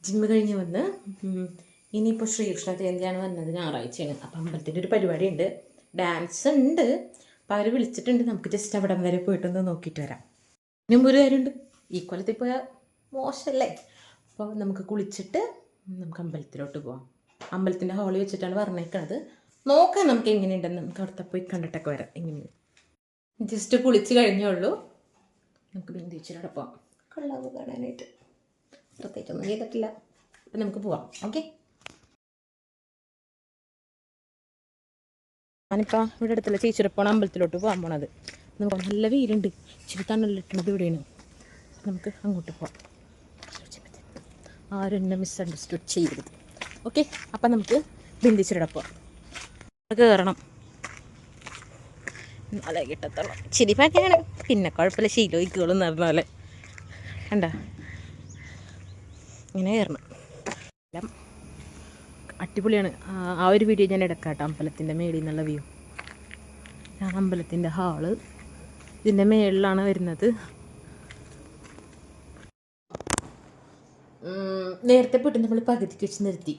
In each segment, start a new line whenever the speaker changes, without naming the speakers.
Gym കഴിഞ്ഞ് വന്ന് ഇനിയിപ്പോൾ ശ്രീകൃഷ്ണ ജയന്തിയാണ് വന്നത്, ഞായറാഴ്ചയാണ്. അപ്പം അമ്പലത്തിൻ്റെ ഒരു പരിപാടി ഉണ്ട്, ഡാൻസ് ഉണ്ട്. അപ്പോൾ അവർ വിളിച്ചിട്ടുണ്ട്, നമുക്ക് ജസ്റ്റ് അവിടം വരെ പോയിട്ടൊന്ന് നോക്കിയിട്ട് വരാം. ഇനിയും ഒരു കാര്യമുണ്ട്, ഈ കൊല്ലത്തിൽ പോയാൽ മോശമല്ലേ. അപ്പോൾ നമുക്ക് കുളിച്ചിട്ട് നമുക്ക് അമ്പലത്തിലോട്ട് പോവാം. അമ്പലത്തിൻ്റെ ഹാളിൽ വെച്ചിട്ടാണ് പറഞ്ഞേക്കണത്. നോക്കാം നമുക്ക് എങ്ങനെയുണ്ടെന്ന്, നമുക്ക് അവിടുത്തെ പോയി കണ്ടിട്ടൊക്കെ വരാം എങ്ങനെയാണ്. ജസ്റ്റ് കുളിച്ച് കഴിഞ്ഞുള്ളൂ, നമുക്ക് ബിന്ദുച്ചിലൂടെ പോവാം. കൊള്ളാവ് കാണാനായിട്ട് പ്രത്യേകിച്ചൊന്നും ചെയ്തിട്ടില്ല. അപ്പം നമുക്ക് പോവാം. ഓക്കെ, ഞാനിപ്പോൾ ഇവിടെ അടുത്തുള്ള ചേച്ചിരപ്പോണ അമ്പലത്തിലോട്ട് പോകാൻ പോണത്. നമുക്ക് നല്ല വെയിലുണ്ട്, ഇച്ചിരി തണലിട്ടണത് ഇവിടെയാണ്. നമുക്ക് അങ്ങോട്ട് പോവാം. ആരും എന്നെ മിസ്അണ്ടർസ്റ്റുഡ് ചെയ്യരുത്. ഓക്കെ, അപ്പം നമുക്ക് ബിന്ദിച്ചിരടെ പോവാം. കയറണം, നാളെ കിട്ടത്തോളം ഇച്ചിരി പണിയാണ്, പിന്നെ കുഴപ്പമില്ല, ശീലോയിക്കോളും എന്ന് പറഞ്ഞ പോലെ. കണ്ട ഇങ്ങനെ കയറണം, എല്ലാം അടിപൊളിയാണ്. ആ ഒരു വീഡിയോ ഞാൻ എടുക്കാട്ടോ, അമ്പലത്തിൻ്റെ മേളിൽ നിന്നുള്ള വ്യൂ. അമ്പലത്തിൻ്റെ ഹാള് ഇതിൻ്റെ മേളിലാണ് വരുന്നത്. നേരത്തെ പോയിട്ട് നമ്മൾ പകുതിക്ക് വെച്ച് നിർത്തി.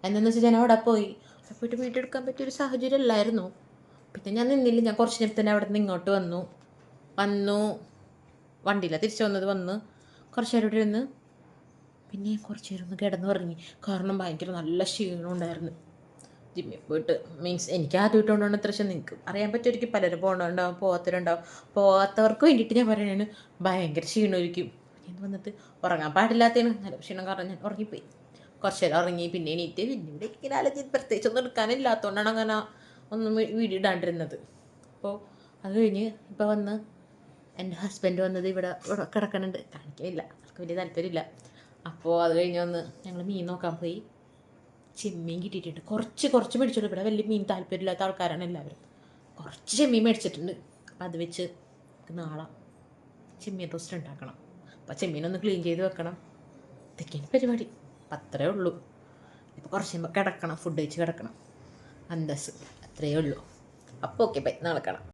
എന്താണെന്ന് വെച്ചാൽ ഞാൻ അവിടെ പോയിട്ട് വീഡിയോ എടുക്കാൻ പറ്റിയൊരു സാഹചര്യം അല്ലായിരുന്നു. പിന്നെ ഞാൻ നിന്നില്ല, ഞാൻ കുറച്ച് നേരം തന്നെ അവിടെ നിന്ന് ഇങ്ങോട്ട് വന്നു വണ്ടിയിലാണ് തിരിച്ചു വന്ന് കുറച്ച് നേരം ഇവിടെ ഇരുന്ന് പിന്നെ കുറച്ച് നേരം ഒന്ന് കിടന്നുറങ്ങി. കാരണം ഭയങ്കര നല്ല ക്ഷീണം ഉണ്ടായിരുന്നു ജിമ്മിൽ പോയിട്ട്. മീൻസ് എനിക്ക് ആദ്യമായിട്ട് കൊണ്ടുപോകണം. ഇത്ര നിങ്ങൾക്ക് അറിയാൻ പറ്റുമായിരിക്കും, പലരും പോകണുണ്ടാവും, പോകാത്തവർക്ക് വേണ്ടിയിട്ട് ഞാൻ പറയുകയാണ്, ഭയങ്കര ക്ഷീണമായിരിക്കും. എന്ന് വന്നിട്ട് ഉറങ്ങാൻ പാടില്ലാത്തതാണ് നല്ല ക്ഷീണം. കാരണം ഞാൻ ഉറങ്ങിപ്പോയി, കുറച്ച് നേരം ഉറങ്ങി, പിന്നെ എണീറ്റ് പിന്നെ ഇവിടെ ഇങ്ങനെ ആലോചിച്ച് പ്രത്യേകിച്ചൊന്നും എടുക്കാനില്ലാത്തതുകൊണ്ടാണ് അങ്ങനെ ഒന്നും വീഡിയോ ഇടാണ്ടിരുന്നത്. അപ്പോൾ അത് കഴിഞ്ഞ് ഇപ്പോൾ വന്ന് എൻ്റെ ഹസ്ബൻഡ് വന്നത് ഇവിടെ കിടക്കണുണ്ട്, കാണിക്കുന്നില്ല, അവർക്ക് വലിയ താല്പര്യമില്ല. അപ്പോൾ അത് കഴിഞ്ഞ് വന്ന് ഞങ്ങൾ മീൻ നോക്കാൻ പോയി. ചെമ്മീൻ കിട്ടിയിട്ടുണ്ട്, കുറച്ച് മേടിച്ചോളൂ. ഇവിടെ വലിയ മീൻ താല്പര്യമില്ലാത്ത ആൾക്കാരാണ് എല്ലാവരും. കുറച്ച് ചെമ്മീൻ മേടിച്ചിട്ടുണ്ട്. അപ്പം അത് വെച്ച് നാളെ ചെമ്മീൻ റോസ്റ്റ് ഉണ്ടാക്കണം. അപ്പോൾ ചെമ്മീനൊന്ന് ക്ലീൻ ചെയ്ത് വെക്കണം. ഇതൊക്കെയാണ് പരിപാടി. അപ്പം അത്രയേ ഉള്ളൂ. ഇപ്പോൾ കുറച്ച് കഴിയുമ്പോൾ കിടക്കണം, ഫുഡ് കഴിച്ച് കിടക്കണം. അന്തസ് അത്രയേ ഉള്ളൂ. അപ്പോൾ ഓക്കെ, ബൈ, നാളെ കാണാം.